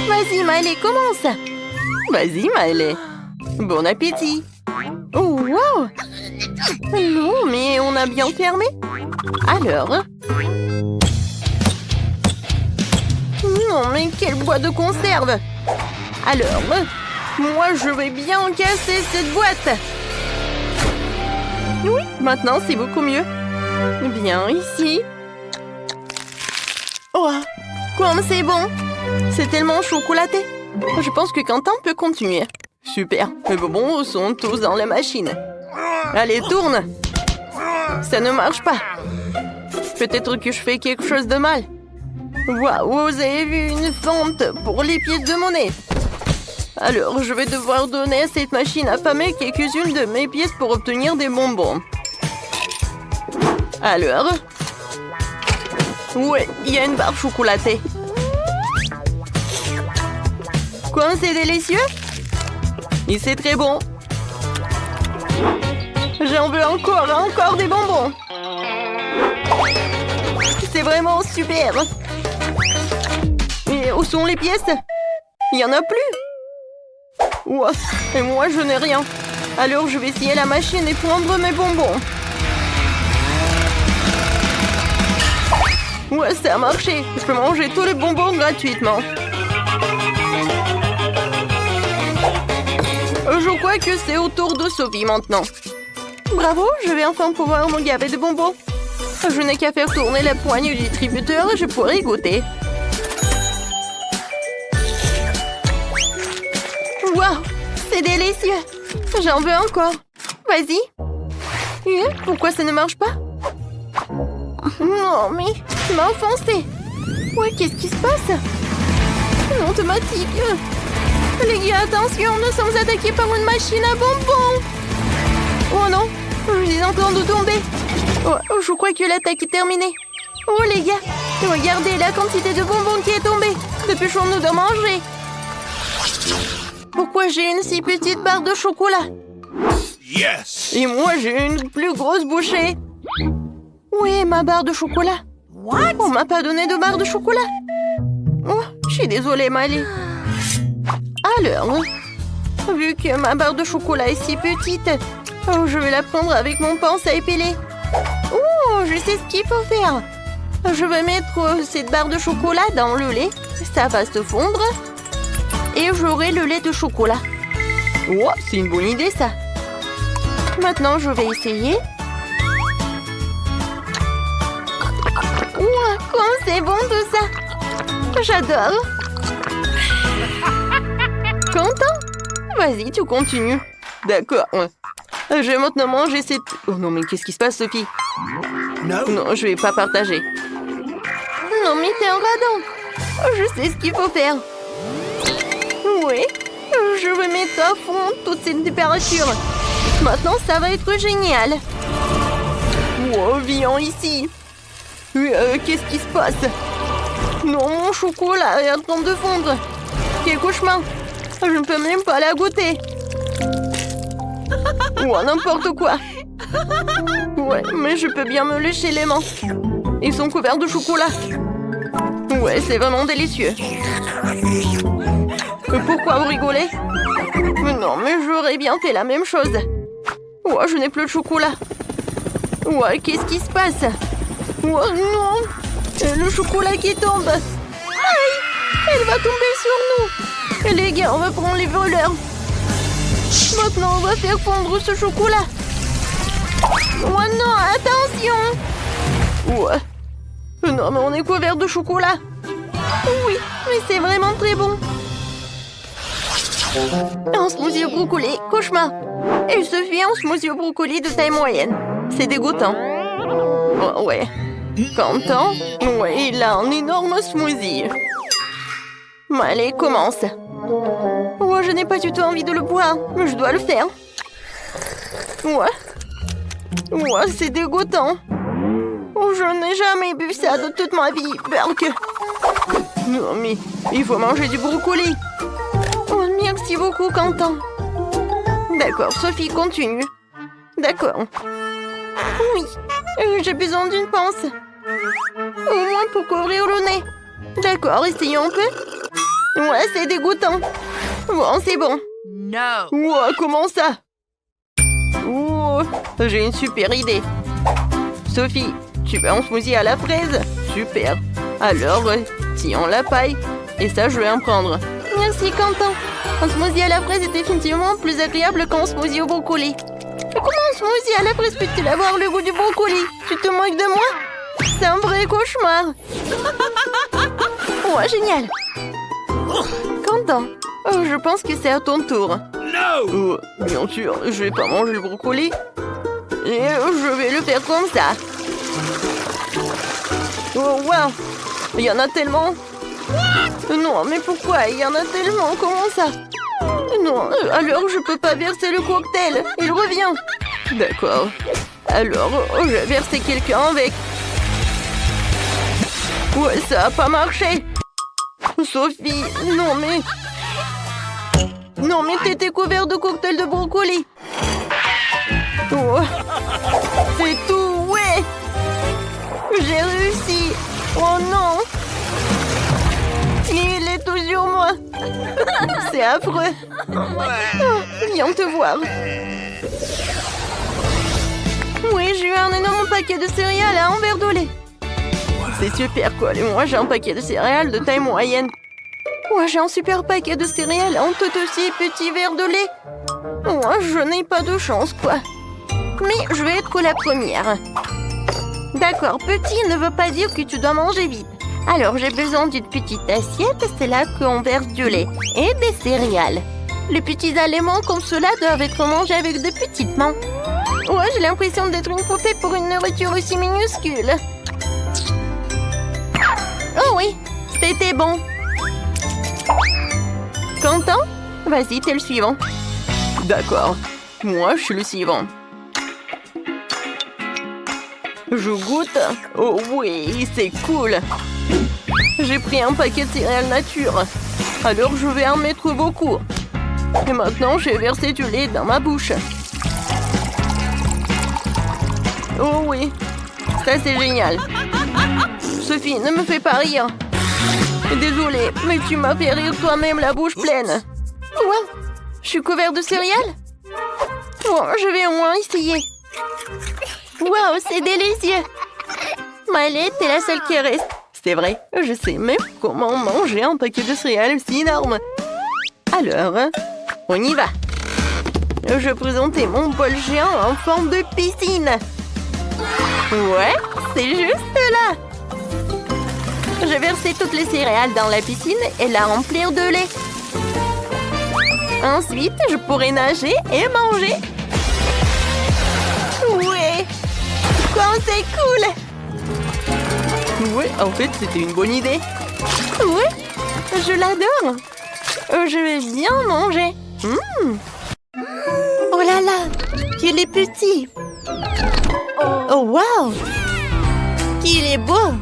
Vas-y, Miley, commence. Vas-y, Miley. Bon appétit. Oh, wow! Non, mais on a bien fermé. Alors? Non, mais quelle boîte de conserve! Alors, moi, je vais bien casser cette boîte. Oui, maintenant, c'est beaucoup mieux. Bien, ici. Oh, comme c'est bon! C'est tellement chocolaté. Je pense que Quentin peut continuer. Super, les bonbons sont tous dans la machine. Allez, tourne! Ça ne marche pas. Peut-être que je fais quelque chose de mal. Waouh, vous avez vu une fente pour les pièces de monnaie. Alors, je vais devoir donner à cette machine affamée quelques-unes de mes pièces pour obtenir des bonbons. Alors? Ouais, il y a une barre chocolatée. Quoi, c'est délicieux? Et c'est très bon. J'en veux encore des bonbons. C'est vraiment super. Et où sont les pièces? Il n'y en a plus. Ouah, et moi, je n'ai rien. Alors, je vais essayer la machine et prendre mes bonbons. Ouais, ça a marché. Je peux manger tous les bonbons gratuitement. Je crois que c'est au tour de Sophie maintenant. Bravo, je vais enfin pouvoir me gaver de bonbons. Je n'ai qu'à faire tourner la poigne du distributeur et je pourrai y goûter. Waouh, c'est délicieux. J'en veux encore. Vas-y. Pourquoi ça ne marche pas? Non, mais tu m'as offensé. Ouais, qu'est-ce qui se passe? Non, automatique. Les gars, attention, nous sommes attaqués par une machine à bonbons. Oh non, je suis en train de tomber. Oh, je crois que l'attaque est terminée. Oh les gars, regardez la quantité de bonbons qui est tombée. Dépêchons-nous de manger. Pourquoi j'ai une si petite barre de chocolat? Yes! Et moi, j'ai une plus grosse bouchée. Où est ma barre de chocolat? What? On m'a pas donné de barre de chocolat. Oh, je suis désolée, Miley. Alors, vu que ma barre de chocolat est si petite, je vais la prendre avec mon pince à épiler. Oh, je sais ce qu'il faut faire. Je vais mettre cette barre de chocolat dans le lait. Ça va se fondre. Et j'aurai le lait de chocolat. Oh, c'est une bonne idée, ça. Maintenant, je vais essayer. Ouah, comme c'est bon tout ça. J'adore. Quentin? Vas-y, tu continues. D'accord. Je vais maintenant manger cette... Oh non, mais qu'est-ce qui se passe, Sophie? Non, je vais pas partager. Non, mais t'es un radin. Je sais ce qu'il faut faire. Oui, je vais mettre à fond toute cette température. Maintenant, ça va être génial. Oh, viens ici. Qu'est-ce qui se passe? Non, mon chocolat est en train de fondre. Quel cauchemar. Je ne peux même pas la goûter. Ou n'importe quoi. Ouais, mais je peux bien me lécher les mains. Ils sont couverts de chocolat. Ouais, c'est vraiment délicieux. Pourquoi vous rigolez? Non, mais j'aurais bien fait la même chose. Ouais, je n'ai plus de chocolat. Ouais, qu'est-ce qui se passe? Ouais, non! Le chocolat qui tombe! Aïe! Elle va tomber sur nous! Les gars, on va prendre les voleurs! Maintenant, on va faire fondre ce chocolat! Oh non, attention! Ouais. Non, mais on est couvert de chocolat! Oui, mais c'est vraiment très bon! Un smoothie au brocoli, cauchemar! Et Sophie, un smoothie au brocoli de taille moyenne. C'est dégoûtant. Oh, ouais. Quentin, ouais, il a un énorme smoothie. Allez, commence. Oh, je n'ai pas du tout envie de le boire, mais je dois le faire. Ouais. Ouais, c'est dégoûtant. Oh, je n'ai jamais bu ça de toute ma vie, Berk. Non, mais il faut manger du brocoli. Oh, merci beaucoup, Quentin. D'accord, Sophie, continue. D'accord. Oui, j'ai besoin d'une pince. Au moins pour couvrir le nez. D'accord, essayons un peu. Ouais, c'est dégoûtant. Bon, c'est bon. No. Ouais, comment ça? Oh, j'ai une super idée. Sophie, tu veux un smoothie à la fraise? Super. Alors, tillons la paille. Et ça, je vais en prendre. Merci, Quentin. Un smoothie à la fraise est définitivement plus agréable qu'un smoothie au brocoli. Mais comment un smoothie à la fraise peut-il avoir le goût du brocoli? Tu te moques de moi? C'est un vrai cauchemar. Ouais, génial. Quentin, je pense que c'est à ton tour. No! Bien sûr, je vais pas manger le brocoli. Et je vais le faire comme ça. Oh, wow! Il y en a tellement. Non, mais pourquoi? Il y en a tellement. Comment ça? Non, alors je peux pas verser le cocktail. Il revient. D'accord. Alors, je vais verser quelqu'un avec. Ouais, ça a pas marché. Sophie, non mais... Non mais t'étais couvert de cocktail de brocoli. Oh. C'est tout, ouais. J'ai réussi. Oh non. Il est tout sur moi. C'est affreux. Oh, viens te voir. Oui, j'ai eu un énorme paquet de céréales à un verre de lait. C'est super quoi. Et moi, j'ai un paquet de céréales de taille moyenne. Moi, j'ai un super paquet de céréales à un tout aussi petit verre de lait. Moi, je n'ai pas de chance, quoi. Mais je vais être la première. D'accord, petit ne veut pas dire que tu dois manger vite. Alors, j'ai besoin d'une petite assiette, c'est là qu'on verse du lait et des céréales. Les petits aliments comme cela doivent être mangés avec de petites mains. Ouais, j'ai l'impression d'être une poupée pour une nourriture aussi minuscule. Oh oui, c'était bon. Quentin, vas-y, t'es le suivant. D'accord, moi je suis le suivant. Je goûte. Oh oui, c'est cool. J'ai pris un paquet de céréales nature. Alors je vais en mettre beaucoup. Et maintenant, j'ai versé du lait dans ma bouche. Oh oui, ça c'est génial. Sophie, ne me fais pas rire. Désolée, mais tu m'as fait rire toi-même la bouche pleine. Wow, je suis couvert de céréales? Bon, je vais au moins essayer. Wow, c'est délicieux. Maëlle, t'es la seule qui reste. C'est vrai, je sais même comment manger un paquet de céréales aussi énorme. Alors, on y va. Je présentais mon bol géant en forme de piscine. Ouais, c'est juste là. Je vais verser toutes les céréales dans la piscine et la remplir de lait. Ensuite, je pourrai nager et manger. Ouais, comme c'est cool. Ouais, en fait, c'était une bonne idée. Ouais, je l'adore. Je vais bien manger. Oh là là, qu'il est petit. Oh wow, qu'il est beau.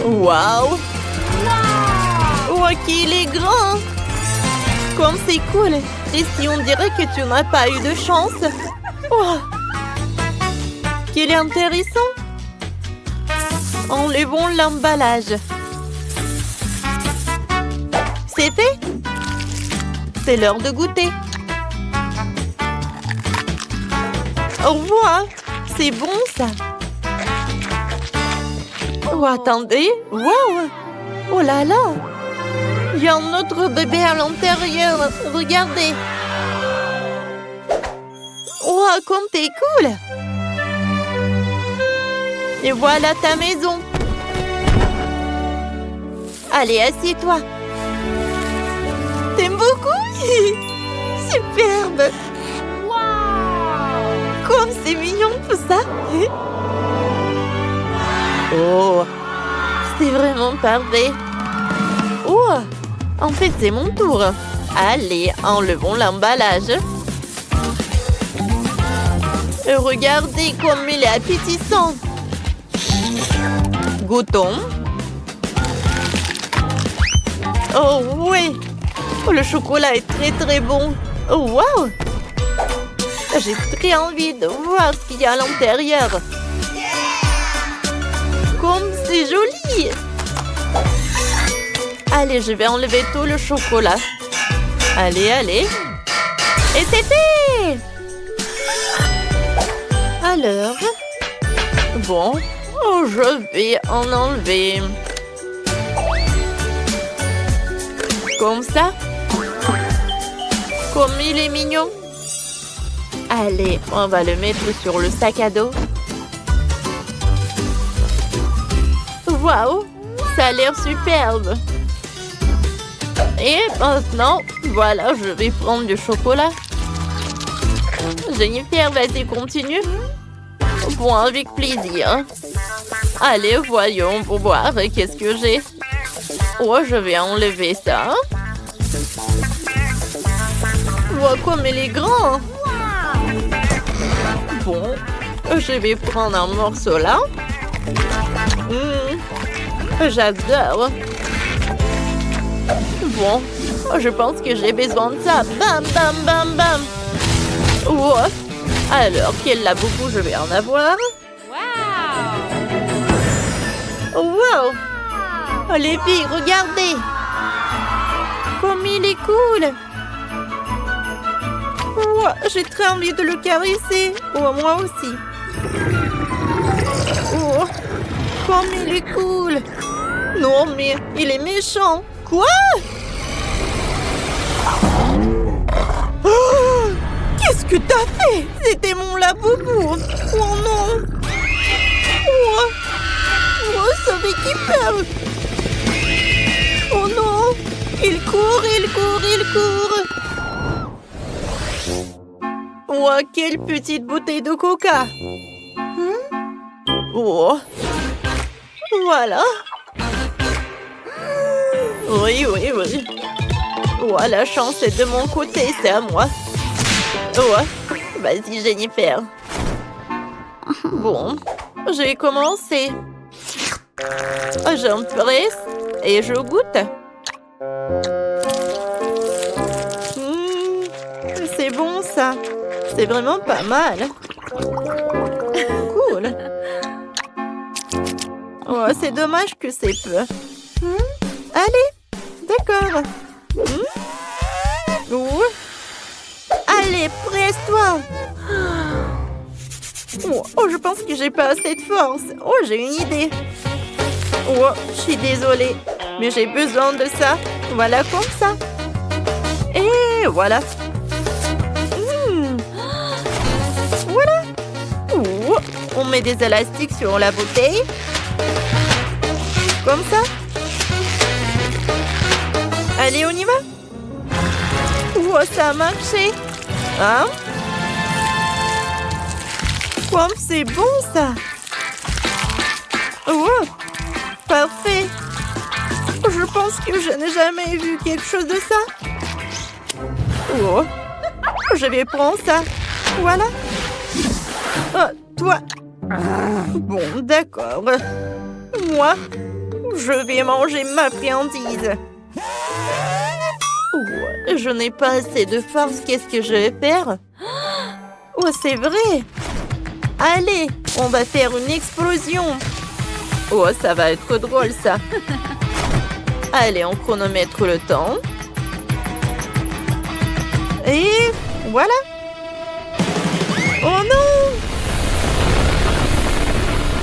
Wow. Oh, qu'il est grand. Comme c'est cool. Et si on dirait que tu n'as pas eu de chance. Oh, qu'il est intéressant. Enlevons l'emballage. C'est fait? C'est l'heure de goûter. Au revoir. C'est bon, ça. Oh, attendez. Wow. Oh là là. Il y a un autre bébé à l'intérieur. Regardez. Oh, comme t'es cool. Et voilà ta maison. Allez, assieds-toi. T'aimes beaucoup? Superbe. Comme c'est mignon tout ça. Oh, c'est vraiment parfait. Oh, en fait, c'est mon tour. Allez, enlevons l'emballage. Regardez comme il est appétissant. Goûtons. Oh oui. Oh, le chocolat est très très bon. Oh wow. J'ai très envie de voir ce qu'il y a à l'intérieur. Comme c'est joli. Allez, je vais enlever tout le chocolat. Allez, allez. Et c'est fait. Alors, bon, je vais en enlever. Comme ça. Comme il est mignon. Allez, on va le mettre sur le sac à dos. Waouh, ça a l'air superbe. Et maintenant, voilà, je vais prendre du chocolat. Jennifer, vas-y, continue. Bon, avec plaisir. Allez, voyons pour voir qu'est-ce que j'ai. Oh, je vais enlever ça. Oh, comme il est grand. Bon, je vais prendre un morceau là. J'adore. Bon, je pense que j'ai besoin de ça. Bam, bam, bam, bam. Oh. Alors, quel laboubou je vais en avoir? Wow! Oh, les filles, regardez! Comme il est cool! Oh, j'ai très envie de le caresser. Oh, moi aussi. Oh, comme il est cool! Non, mais il est méchant. Quoi? Oh, qu'est-ce que t'as fait? C'était mon laboubou. Oh non. Oh, sauvez qui perd. Oh non. Il court, il court, il court. Oh, quelle petite bouteille de coca. Oh. Voilà. Oui, oui, oui. Oh, la chance est de mon côté, c'est à moi. Oh, vas-y, Jennifer. Bon, j'ai commencé. J'empresse et je goûte. C'est bon, ça. C'est vraiment pas mal. Cool. Oh, c'est dommage que c'est peu. Allez, d'accord. Oh. Allez, presse-toi. Oh, je pense que j'ai pas assez de force. Oh, j'ai une idée. Oh, je suis désolée, mais j'ai besoin de ça. Voilà, comme ça. Et voilà. Voilà. Oh, on met des élastiques sur la bouteille. Comme ça. Allez, on y va. Oh, ça a marché. Hein? Comme c'est bon, ça. Oh, parfait. Je pense que je n'ai jamais vu quelque chose de ça. Oh, je vais prendre ça. Voilà. Oh, toi. Bon, d'accord. Moi, je vais manger ma friandise. Oh, je n'ai pas assez de force. Qu'est-ce que je vais faire? Oh, c'est vrai. Allez, on va faire une explosion. Oh, ça va être drôle, ça. Allez, on chronomètre le temps. Et voilà. Oh non!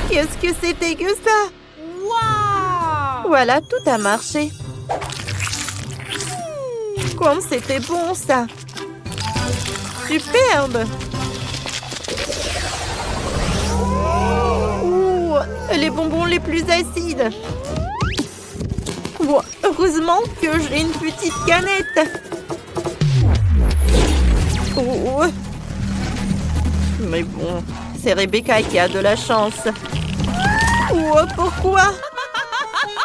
Qu'est-ce que c'était que ça? Wow! Voilà, tout a marché. Comme c'était bon, ça. Superbe. Ouh, les bonbons les plus acides. Wow, heureusement que j'ai une petite canette. Oh. Mais bon, c'est Rebecca qui a de la chance. Oh, pourquoi?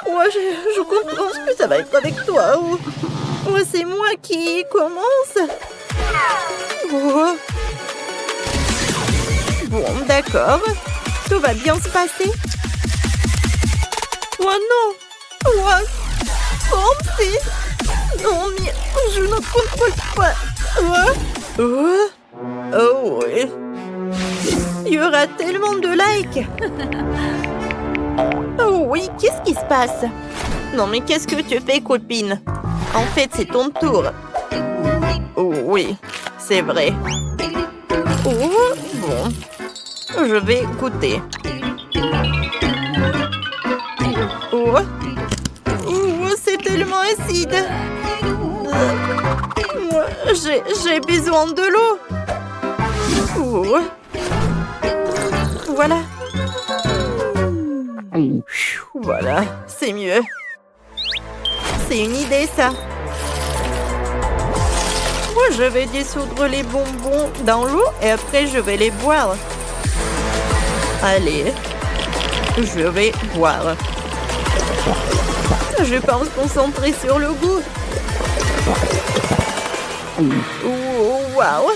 Oh, je comprends ce que ça va être avec toi. Oh, oh, c'est moi qui commence. Oh. Bon, d'accord. Tout va bien se passer. Oh non! Oh, Francis! Non, mais je ne contrôle pas. Oh oui. Il y aura tellement de likes. Oh oui, qu'est-ce qui se passe? Non, mais qu'est-ce que tu fais, copine? En fait, c'est ton tour. Oh oui, c'est vrai. Oh, bon. Je vais goûter. Oh, oh, c'est tellement acide. Moi, j'ai besoin de l'eau. Oh. Voilà. Voilà, c'est mieux. C'est une idée, ça. Moi, je vais dissoudre les bonbons dans l'eau et après, je vais les boire. Allez, je vais boire. Je pense concentrer sur le goût. Oh, waouh!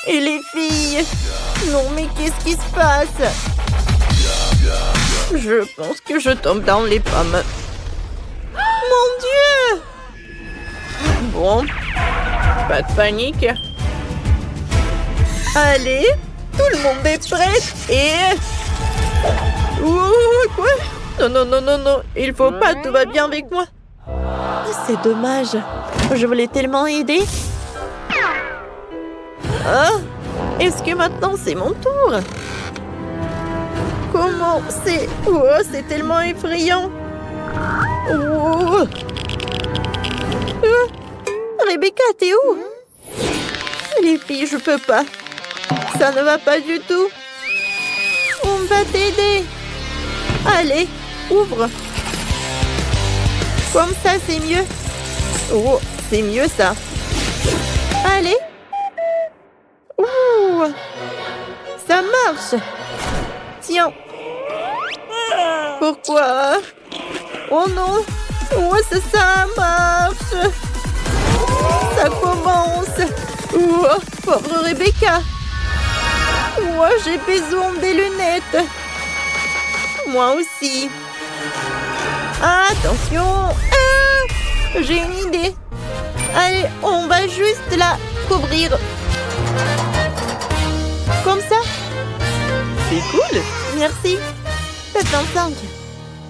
Et les filles? Non, mais qu'est-ce qui se passe? Je pense que je tombe dans les pommes. Mon Dieu! Bon, pas de panique. Allez, tout le monde est prêt et... Oh, quoi? Non, non, non, non, non, il faut pas, tout va bien avec moi. C'est dommage, je voulais tellement aider. Ah, est-ce que maintenant c'est mon tour? Comment c'est... Oh, c'est tellement effrayant. Oh. Rebecca, t'es où? Les filles, je peux pas. Ça ne va pas du tout. On va t'aider. Allez, ouvre. Comme ça, c'est mieux. Oh, c'est mieux ça. Allez. Ouh, ça marche. Tiens. Pourquoi? Oh non. Oh, ça marche. Ça commence. Oh, pauvre Rebecca. Moi, j'ai besoin des lunettes. Moi aussi. Attention. Ah, j'ai une idée. Allez, on va juste la couvrir. Comme ça. C'est cool. Merci. 7,5.